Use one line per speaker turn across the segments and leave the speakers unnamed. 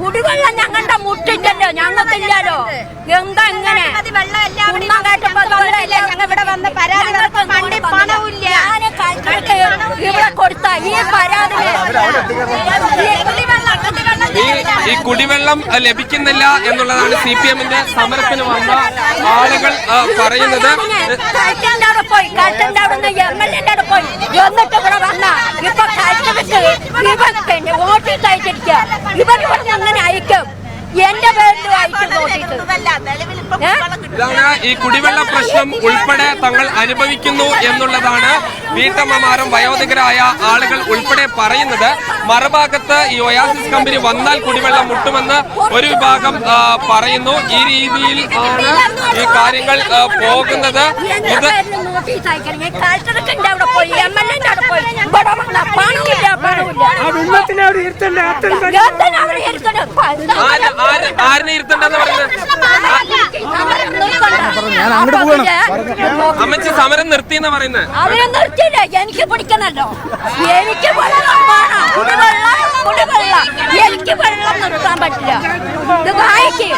കുടിവെള്ളം ഞങ്ങളുടെ മുട്ടിട്ടല്ലോ, ഞങ്ങൾക്കില്ലല്ലോ. എന്താ ഇങ്ങനെ
ഇവിടെ വന്ന് പരാതി പണമില്ല
ഇവിടെ കൊടുത്ത ഈ പരാതി
ഈ കുടിവെള്ളം ലഭിക്കുന്നില്ല എന്നുള്ളതാണ് CPM-ന്റെ സമരത്തിന് വന്ന ആളുകൾ പറയുന്നത്.
കലക്ടറിന്റെ അവിടെ പോയി, കലക്ടറിന്റെ അവിടെ നിന്ന് MLA-ന്റെ അവിടെ പോയി എന്നിട്ട് ഇവിടെ വന്ന ഇപ്പൊ കലക്ടർക്ക് ഇവർക്ക് നോട്ടീസ് അയച്ചിരിക്കുക. ഇവർ ഇവിടെ അങ്ങനെ അയക്കും, എന്റെ പേരിലും അയക്കും നോട്ടീസ്.
ഇതാണ് ഈ കുടിവെള്ള പ്രശ്നം ഉൾപ്പെടെ തങ്ങൾ അനുഭവിക്കുന്നു എന്നുള്ളതാണ് വീട്ടമ്മമാരും വയോധികരായ ആളുകൾ ഉൾപ്പെടെ പറയുന്നത്. മറുഭാഗത്ത് ഈ ഒയാസിസ് കമ്പനി വന്നാൽ കുടിവെള്ളം മുട്ടുമെന്ന് ഒരു വിഭാഗം പറയുന്നു. ഈ രീതിയിൽ ആണ് ഈ കാര്യങ്ങൾ പോകുന്നത്. ഇത് ആരിനെ ഇരുത്തണ്ടെന്ന് പറയുന്നത്? അമ്മച്ചി സമരം നിർത്തിയെന്ന് പറയുന്നത്.
അവരെ നിർത്തിയില്ല, എനിക്ക് പിടിക്കണല്ലോ. എനിക്ക് എനിക്ക് വെള്ളം നിർത്താൻ പറ്റില്ല. ഇത് വായിക്ക്.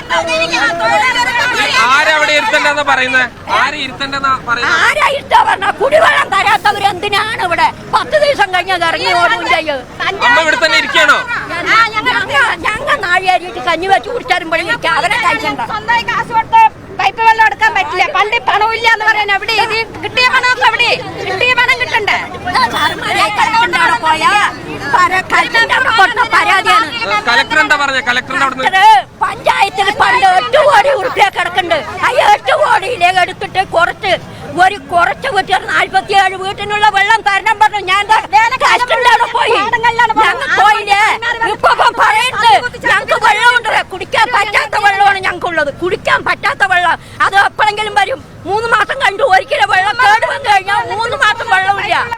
ആരവിടെ ഇരുത്തണ്ടെന്ന് പറയുന്നത്? ആര് ഇരുത്തണ്ടെന്നാ പറയുന്നത്?
ആരാ ഇരുത്താ പറഞ്ഞ? കുടിവെള്ളം തരാത്തവരെന്തിനാണ് ഇവിടെ 10 ദിവസം കഴിഞ്ഞത് ഇറങ്ങി ഓടും ചെയ്യും?
അമ്മ ഇവിടെ തന്നെ ഇരിക്കണോ?
ഞങ്ങൾ നാഴിയായിട്ട് കഞ്ഞി വെച്ച് കുടിച്ചാലും അവരെ കഴിക്കണ്ട.
സ്വന്തമായി കാശ് കൊടുത്ത് പൈപ്പ് വെള്ളം എടുക്കാൻ പറ്റില്ല. പള്ളി പണമില്ല എന്ന് പറയാൻ എവിടെ? ഇത് കിട്ടിയ പണമൊക്കെ എവിടെ? കിട്ടിയ പണം കിട്ടണ്ടേ?
കലക്ടറിന്റെ പോയാ കലക്ടറിന്റെ അവിടെ കൊടുത്ത പരാതിയാണ്.
കലക്ടർ എന്താ പറഞ്ഞ? കലക്ടറിന്റെ അവിടെ
പഞ്ചായത്തിൽ പണ്ട് 8 കോടി ഉറുപ്പിക കിടക്കുന്നുണ്ട്. ആ 8 കോടിയിലേക്ക് എടുത്തിട്ട് കുറച്ച് വീട്ടിൽ 47 വീട്ടിനുള്ള വെള്ളം തരണം പറഞ്ഞു. ഞാൻ കലക്ടറിന്റെ അവിടെ പോയി, ഞങ്ങൾ പോയില്ലേ. ഇപ്പൊ പറയുന്നത് ഞങ്ങൾക്ക് വെള്ളമുണ്ട്, കുടിക്കാൻ പറ്റാത്ത വെള്ളമാണ് ഞങ്ങൾക്കുള്ളത്. കുടിക്കാൻ പറ്റാത്ത വെള്ളം അത് എപ്പോഴെങ്കിലും വരും. 3 മാസം